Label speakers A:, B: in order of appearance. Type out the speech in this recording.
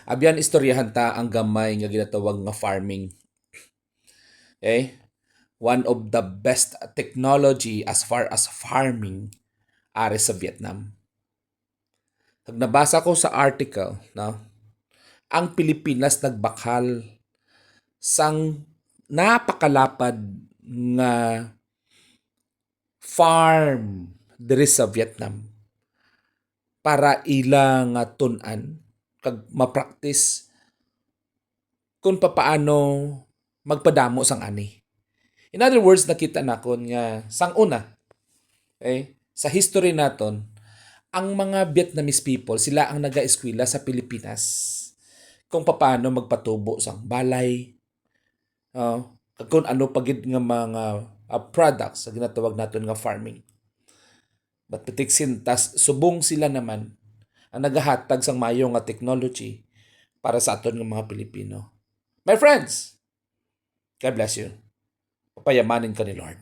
A: Abyan istoryahan ta ang gamay nga ginatawag nga farming. Okay? One of the best technology as far as farming are sa Vietnam. Pag nabasa ko sa article, no, ang Pilipinas nagbakal sang napakalapad nga farm diri sa Vietnam para ila nga tun-an kag ma-practice kung papaano magpadamo sang ani. In other words, nakita nakon nga sang una, okay, sa history naton, ang mga Vietnamese people, sila ang naga-eskwela sa Pilipinas kung paano magpatubo sang balay, kag kung ano pagid nga mga products sa ginatawag naton nga farming. But patiksin, tas subong sila naman ang nagahatag sang mayo nga technology para sa aton nga mga Pilipino. My friends, God bless you. Papayamanin ka ni Lord.